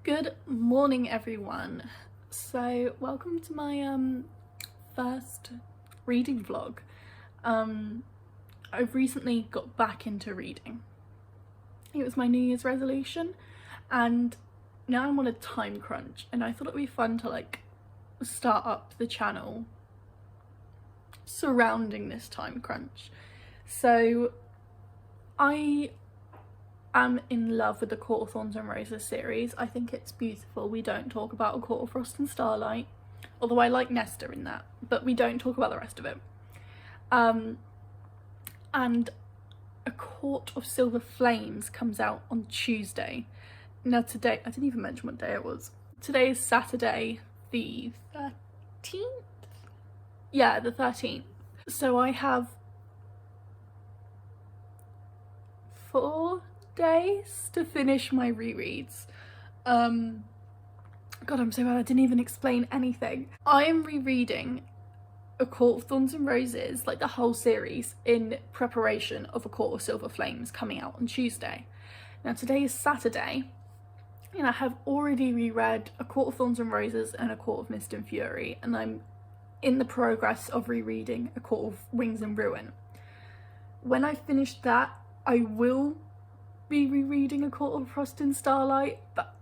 Good morning, everyone. So welcome to my first reading vlog. I've recently got back into reading. It was my New Year's resolution and now I'm on a time crunch, and I thought it'd be fun to start up the channel surrounding this time crunch. So I am in love with the Court of Thorns and Roses series. I think it's beautiful. We don't talk about A Court of Frost and Starlight, although I like Nesta in that, but we don't talk about the rest of it. And A Court of Silver Flames comes out on Tuesday. Now today, I didn't even mention what day it was. Today is Saturday the 13th? Yeah, the 13th. So I have 4 days to finish my rereads. God, I'm so bad, I didn't even explain anything. I am rereading A Court of Thorns and Roses, like the whole series, in preparation of A Court of Silver Flames coming out on Tuesday. Now today is Saturday, and I have already reread A Court of Thorns and Roses and A Court of Mist and Fury, and I'm in the progress of rereading A Court of Wings and Ruin. When I finish that, I will be rereading A Court of Frost and Starlight, but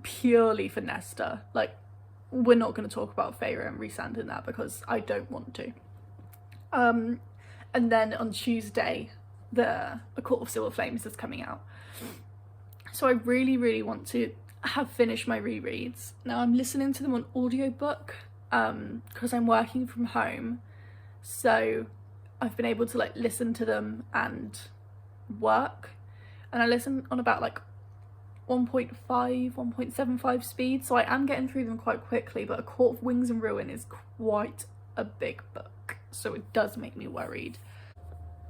purely for Nesta. Like, we're not going to talk about Feyre and Rhysand in that because I don't want to. And then on Tuesday, A Court of Silver Flames is coming out. So I really want to have finished my rereads. Now I'm listening to them on audiobook because I'm working from home, so I've been able to listen to them and work, and I listen on about 1.5, 1.75 speed, so I am getting through them quite quickly. But A Court of Wings and Ruin is quite a big book, so it does make me worried.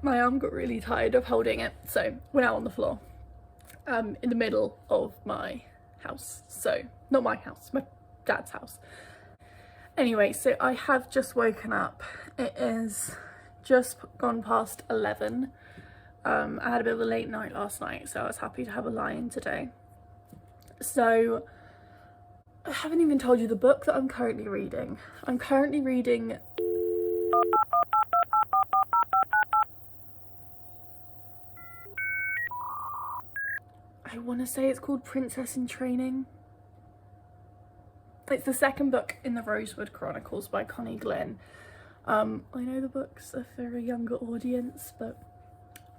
My arm got really tired of holding it, so we're now on the floor in the middle of my house. So not my house, my dad's house. Anyway, so I have just woken up. It is just gone past 11. I had a bit of a late night last night, so I was happy to have a lie-in today. So I haven't even told you the book that I'm currently reading. I'm currently reading I want to say it's called Princess in Training. It's the second book in the Rosewood Chronicles by Connie. I know the books are for a younger audience, but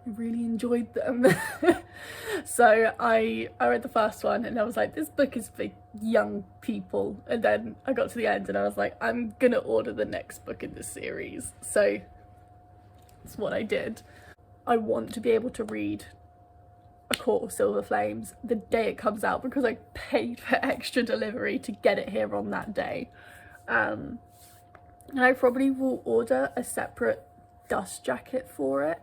I really enjoyed them. So I read the first one and I was like, this book is for young people, and then I got to the end and I was like, I'm gonna order the next book in this series. So that's what I did. I want to be able to read A Court of Silver Flames the day it comes out because I paid for extra delivery to get it here on that day. And I probably will order a separate dust jacket for it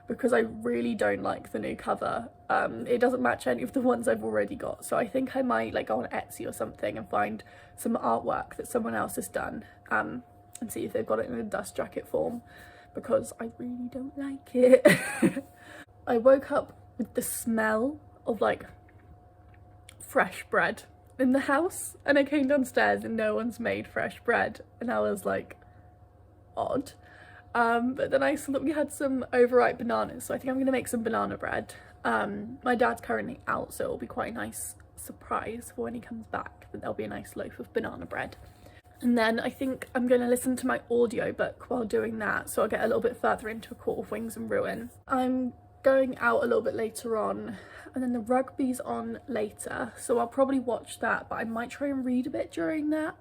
because I really don't like the new cover. It doesn't match any of the ones I've already got, so I think I might go on Etsy or something and find some artwork that someone else has done and see if they've got it in a dust jacket form, because I really don't like it. I woke up with the smell of fresh bread in the house, and I came downstairs and no one's made fresh bread, and I was like, odd. But then I saw that we had some overripe bananas, so I think I'm gonna make some banana bread. My dad's currently out, so it'll be quite a nice surprise for when he comes back that there'll be a nice loaf of banana bread. And then I think I'm gonna listen to my audiobook while doing that, so I'll get a little bit further into A Court of Wings and Ruin. I'm going out a little bit later on, and then the rugby's on later, so I'll probably watch that, but I might try and read a bit during that.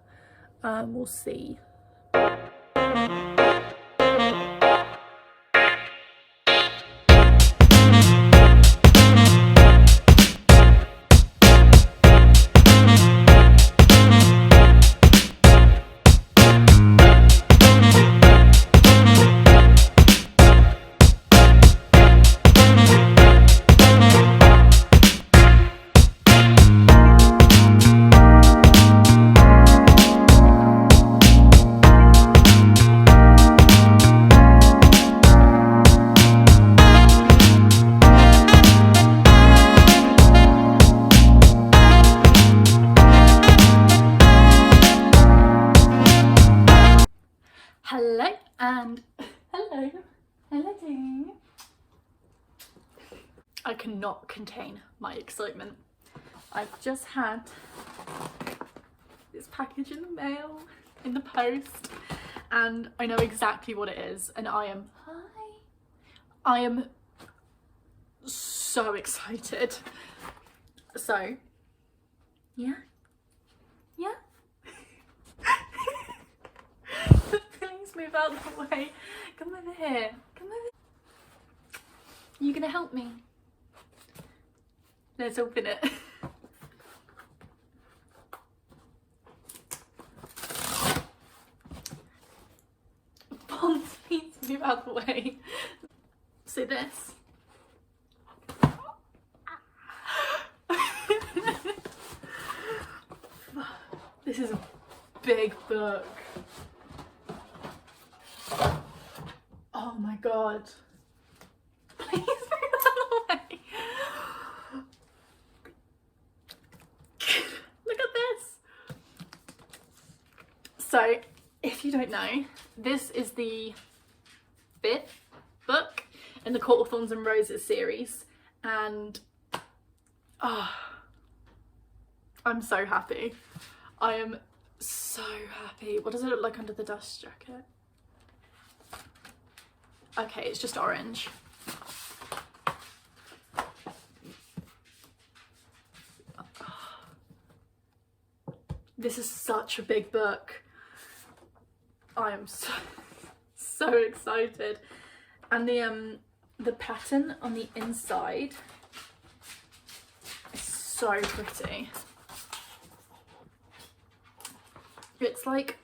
We'll see. And hello, hello. I cannot contain my excitement. I've just had this package in the mail, in the post, and I know exactly what it is, and I am so excited. So yeah. Please move out of the way. Come over here. Come over. You gonna help me? Let's open it. Pons, please move out of the way. See this? This is a big book. Oh my god. Please move out of the way. Look at this. So, if you don't know, this is the 5th book in the Court of Thorns and Roses series, and I'm so happy. I am so happy. What does it look like under the dust jacket? Okay, it's just orange. This is such a big book. I am so excited. And the pattern on the inside is so pretty. It's like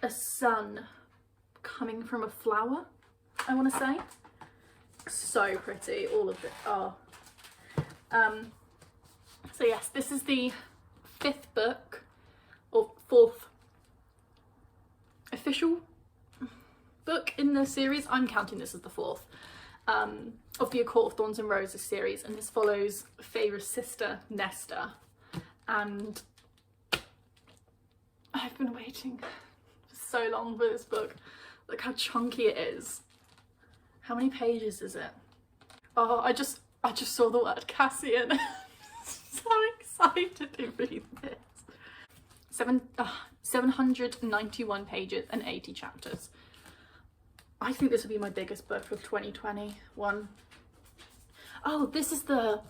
a sun coming from a flower, I want to say. So pretty, all of it. Oh. So yes, this is the 5th book, or 4th official book in the series. I'm counting this as the 4th, of the A Court of Thorns and Roses series, and this follows Feyre's sister Nesta. And I've been waiting for so long for this book. Look how chunky it is. How many pages is it? Oh, I just saw the word Cassian. So excited to read this. 791 pages and 80 chapters. I think this will be my biggest book of 2021. Oh, this is the...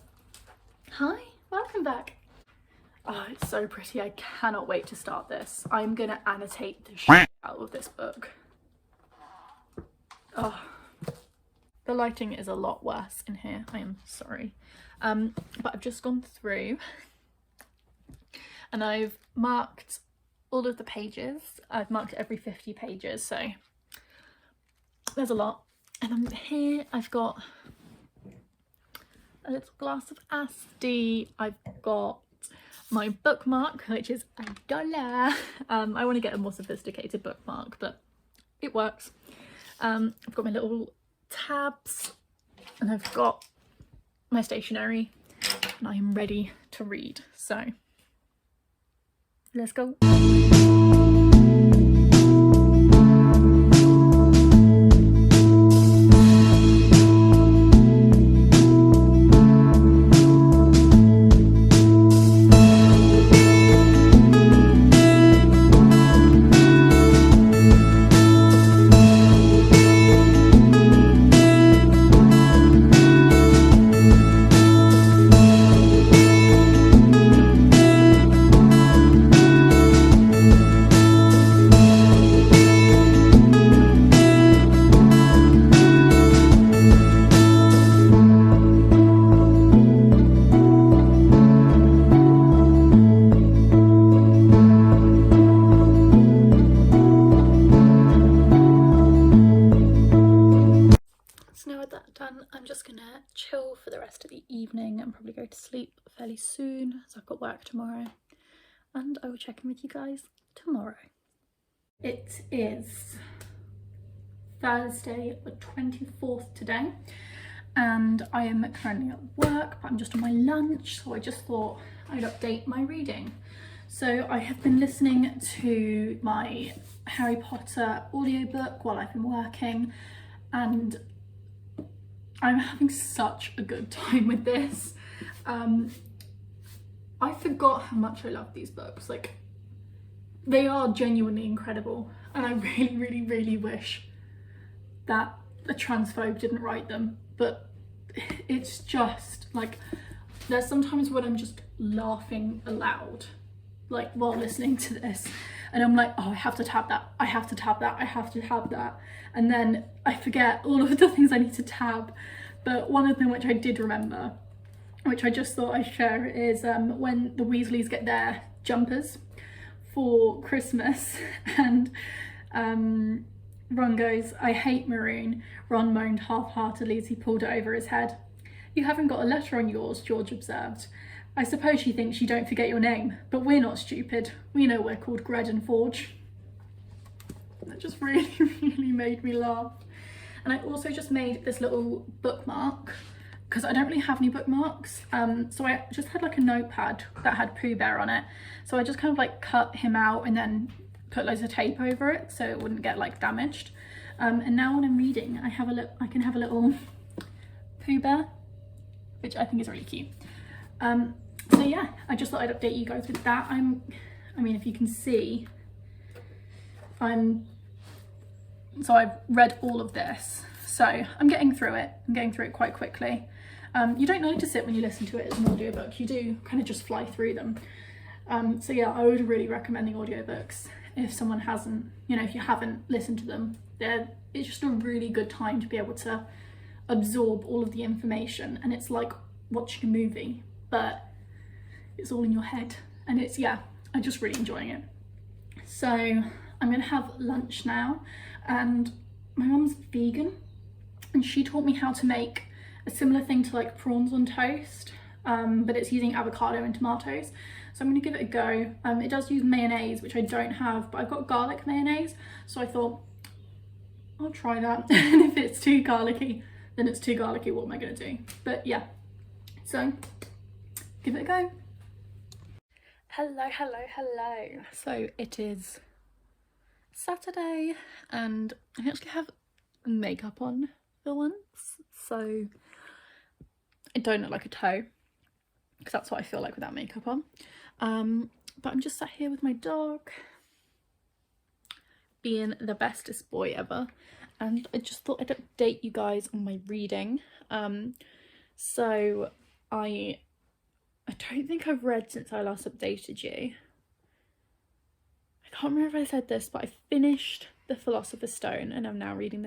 Hi, welcome back. Oh, it's so pretty. I cannot wait to start this. I'm gonna annotate the shit out of this book. Oh, the lighting is a lot worse in here. I am sorry. But I've just gone through and I've marked all of the pages. I've marked every 50 pages, so there's a lot. And I'm here, I've got a little glass of Asti. I've got my bookmark, which is $1. I want to get a more sophisticated bookmark, but it works. I've got my little tabs, and I've got my stationery, and I am ready to read. So let's go. Chill for the rest of the evening and probably go to sleep fairly soon, so I've got work tomorrow, and I will check in with you guys tomorrow. It is Thursday the 24th today, and I am currently at work, but I'm just on my lunch, so I just thought I'd update my reading. So I have been listening to my Harry Potter audiobook while I've been working, and I'm having such a good time with this. I forgot how much I love these books. Like, they are genuinely incredible, and I really, really, really wish that a transphobe didn't write them, but it's just like, there's sometimes when I'm just laughing aloud, like while listening to this, and I'm like, oh, I have to tab that, I have to tab that, I have to tab that, and then I forget all of the things I need to tab. But one of them which I did remember, which I just thought I'd share, is when the Weasleys get their jumpers for Christmas, and Ron goes, I hate maroon. Ron moaned half-heartedly as he pulled it over his head. You haven't got a letter on yours, George observed. I suppose she thinks you don't forget your name, but we're not stupid. We know we're called Gred and Forge. That just really, really made me laugh. And I also just made this little bookmark, because I don't really have any bookmarks. So I just had like a notepad that had Pooh Bear on it. So I just kind of like cut him out and then put loads of tape over it so it wouldn't get like damaged. And now when I'm reading, I can have a little Pooh Bear, which I think is really cute. So yeah, I just thought I'd update you guys with that. I mean, if you can see, so I've read all of this, so I'm getting through it. I'm getting through it quite quickly. You don't notice it when you listen to it as an audiobook. You do kind of just fly through them. So yeah, I would really recommend the audiobooks if someone hasn't, you know, if you haven't listened to them. It's just a really good time to be able to absorb all of the information, and it's like watching a movie, but it's all in your head, and it's, yeah, I'm just really enjoying it. So I'm gonna have lunch now, and my mum's vegan, and she taught me how to make a similar thing to like prawns on toast, but it's using avocado and tomatoes. So I'm gonna give it a go. It does use mayonnaise, which I don't have, but I've got garlic mayonnaise, so I thought I'll try that. And if it's too garlicky, then it's too garlicky. What am I gonna do? But yeah, so give it a go. Hello, hello, hello. So it is Saturday, and I actually have makeup on for once, so I don't look like a toe, because that's what I feel like without makeup on. But I'm just sat here with my dog, being the bestest boy ever, and I just thought I'd update you guys on my reading. So I don't think I've read since I last updated you. I can't remember if I said this, but I finished The Philosopher's Stone, and I'm now reading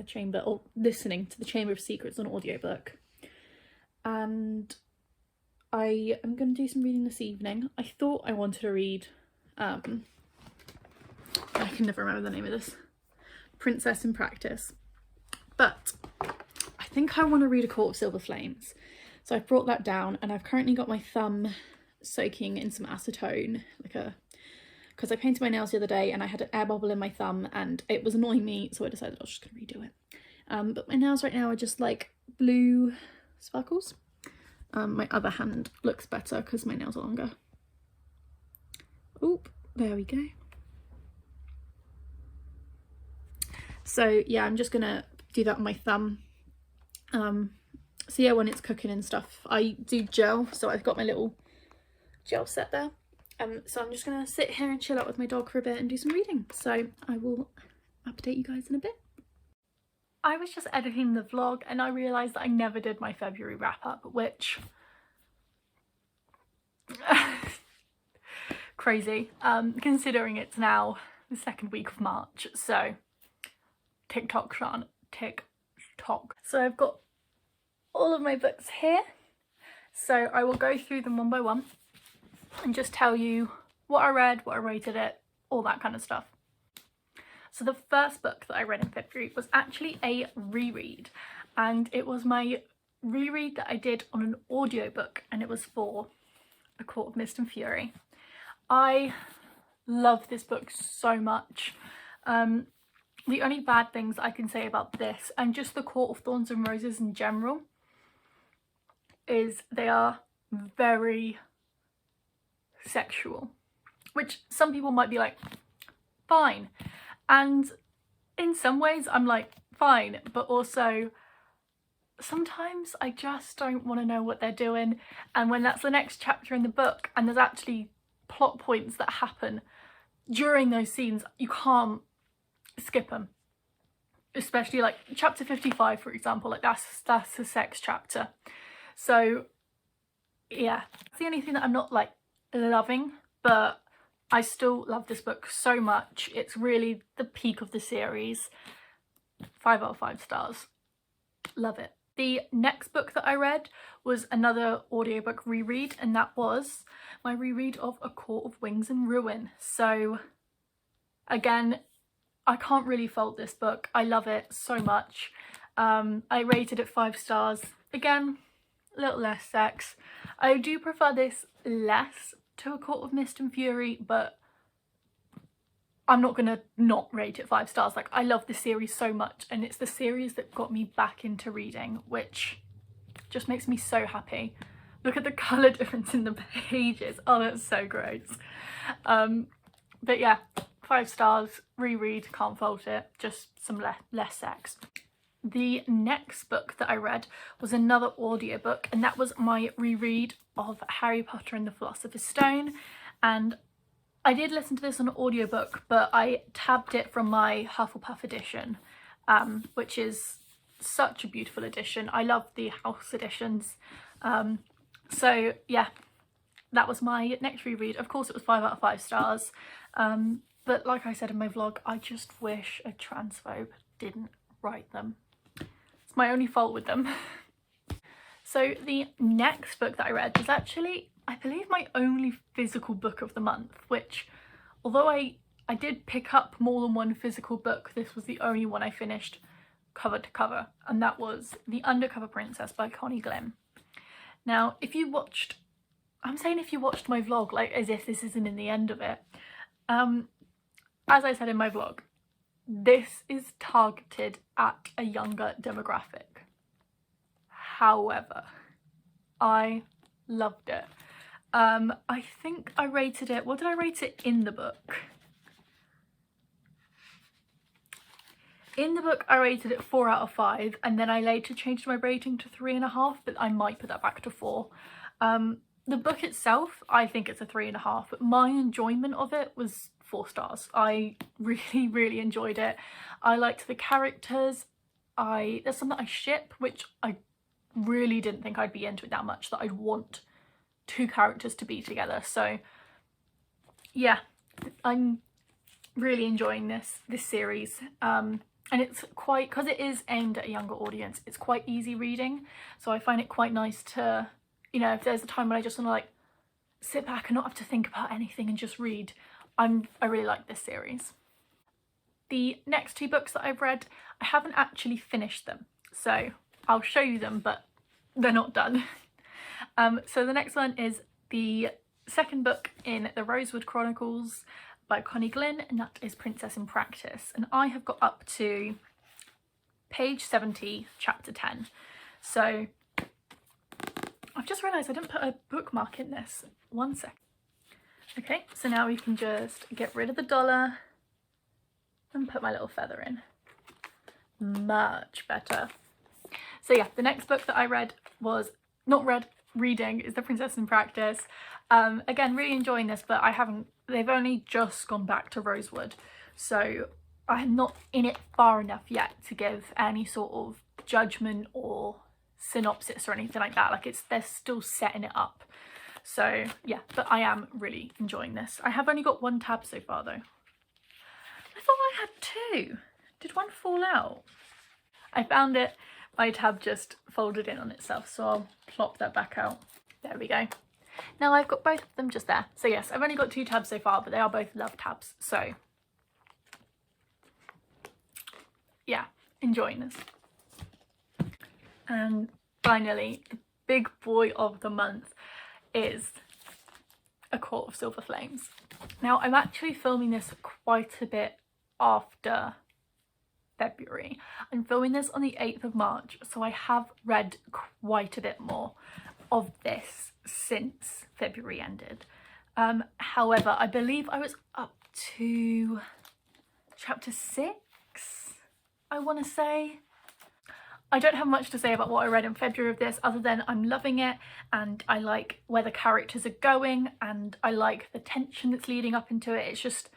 listening to The Chamber of Secrets on audiobook. And I am going to do some reading this evening. I thought I wanted to read, I can never remember the name of this, Princess in Practice. But I think I want to read A Court of Silver Flames. So I've brought that down, and I've currently got my thumb soaking in some acetone, because I painted my nails the other day and I had an air bubble in my thumb and it was annoying me, so I decided I was just going to redo it. But my nails right now are just like blue sparkles. My other hand looks better because my nails are longer. Oop, there we go. So yeah, I'm just gonna do that on my thumb. So yeah, when it's cooking and stuff, I do gel, so I've got my little gel set there. So I'm just gonna sit here and chill out with my dog for a bit and do some reading. So I will update you guys in a bit. I was just editing the vlog and I realised that I never did my February wrap up, which crazy, considering it's now the second week of March. So TikTok, Sean, TikTok. So I've got all of my books here, so I will go through them one by one and just tell you what I read, what I rated it, all that kind of stuff. So the first book that I read in February was actually a reread, and it was my reread that I did on an audiobook, and it was for A Court of Mist and Fury. I love this book so much. The only bad things I can say about this, and just The Court of Thorns and Roses in general, is they are very sexual. which some people might be like, fine. And in some ways I'm like, fine, but also sometimes I just don't want to know what they're doing, and when that's the next chapter in the book and there's actually plot points that happen during those scenes, you can't skip them. Especially like chapter 55, for example, like that's the sex chapter. So yeah, it's the only thing that I'm not like loving, but I still love this book so much. It's really the peak of the series. 5 out of 5 stars. Love it. The next book that I read was another audiobook reread, and that was my reread of A Court of Wings and Ruin. So again, I can't really fault this book. I love it so much. I rated it 5 stars. Again, a little less sex. I do prefer this less to A Court of Mist and Fury, but I'm not gonna not rate it 5 stars. Like, I love this series so much, and it's the series that got me back into reading, which just makes me so happy. Look at the colour difference in the pages. Oh, that's so gross. But yeah, 5 stars, reread, can't fault it, just some less sex. The next book that I read was another audiobook, and that was my reread of Harry Potter and the Philosopher's Stone. And I did listen to this on audiobook, but I tabbed it from my Hufflepuff edition, which is such a beautiful edition. I love the house editions. So yeah, that was my next reread. Of course it was 5 out of 5 stars. But like I said in my vlog, I just wish a transphobe didn't write them. It's my only fault with them. So the next book that I read was actually, I believe, my only physical book of the month, which, although I did pick up more than one physical book, this was the only one I finished cover to cover, and that was The Undercover Princess by Connie. Now, if you watched, I'm saying if you watched my vlog, like as if this isn't in the end of it, as I said in my vlog, this is targeted at a younger demographic. However, I loved it. I think I rated it, what did I rate it in the book? In the book I rated it 4 out of 5, and then I later changed my rating to 3.5, but I might put that back to 4. The book itself, I think it's a 3.5, but my enjoyment of it was 4 stars. I really enjoyed it. I liked the characters. There's some that I ship, which I really didn't think I'd be into it that much, that I'd want 2 characters to be together. So yeah, I'm really enjoying this series. And it's quite, because it is aimed at a younger audience, it's quite easy reading. So I find it quite nice to, you know, if there's a time when I just want to like sit back and not have to think about anything and just read, I really like this series. The next 2 books that I've read, I haven't actually finished them, so I'll show you them, but they're not done. So the next one is the second book in the Rosewood Chronicles by Connie, and that is Princess in Practice, and I have got up to page 70, chapter 10. So I've just realised I didn't put a bookmark in this. 1 sec. Okay, so now we can just get rid of the dollar and put my little feather in. Much better. So yeah, the next book that I read was, reading is The Princess in Practice. Again, really enjoying this, but they've only just gone back to Rosewood, so I'm not in it far enough yet to give any sort of judgment or synopsis or anything like that. Like, they're still setting it up. So yeah, but I am really enjoying this. I have only got 1 tab so far though. I thought I had 2. Did one fall out? I found it. My tab just folded in on itself, so I'll plop that back out. There we go. Now I've got both of them just there. So yes, I've only got 2 tabs so far, but they are both love tabs. So yeah, enjoying this. And finally, the big boy of the month is A Court of Silver Flames. Now I'm actually filming this quite a bit after February. I'm filming this on the 8th of March, so I have read quite a bit more of this since February ended. However, I believe I was up to chapter 6, I want to say. I don't have much to say about what I read in February of this other than I'm loving it, and I like where the characters are going, and I like the tension that's leading up into it. It's just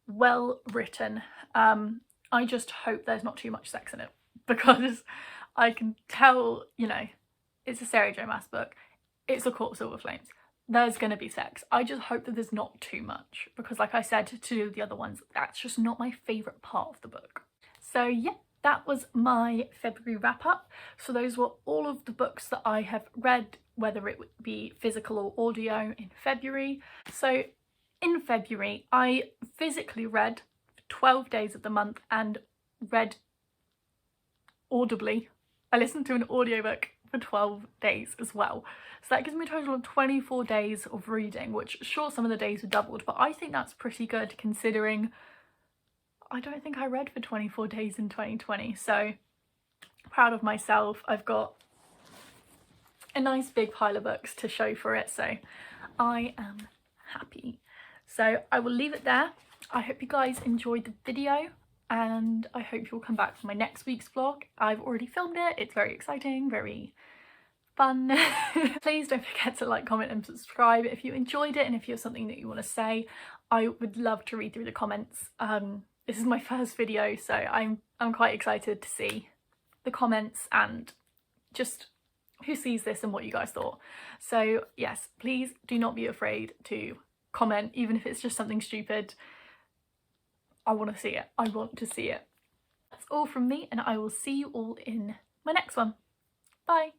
well written. I just hope there's not too much sex in it, because I can tell, you know, it's a Sarah J Maas book. It's A Court of Silver Flames. There's going to be sex. I just hope that there's not too much, because like I said to the other ones, that's just not my favourite part of the book. So yeah, that was my February wrap up. So those were all of the books that I have read, whether it would be physical or audio, in February. So in February, I physically read 12 days of the month and read audibly. I listened to an audiobook for 12 days as well. So that gives me a total of 24 days of reading, which sure, some of the days were doubled, but I think that's pretty good considering I don't think I read for 24 days in 2020. So proud of myself. I've got a nice big pile of books to show for it, so I am happy. So I will leave it there. I hope you guys enjoyed the video, and I hope you'll come back for my next week's vlog. I've already filmed it. It's very exciting, very fun. Please don't forget to like, comment and subscribe if you enjoyed it, and if you have something that you want to say, I would love to read through the comments. This is my first video, so I'm quite excited to see the comments and just who sees this and what you guys thought. So yes, please do not be afraid to comment, even if it's just something stupid. I want to see it. I want to see it. That's all from me, and I will see you all in my next one. Bye.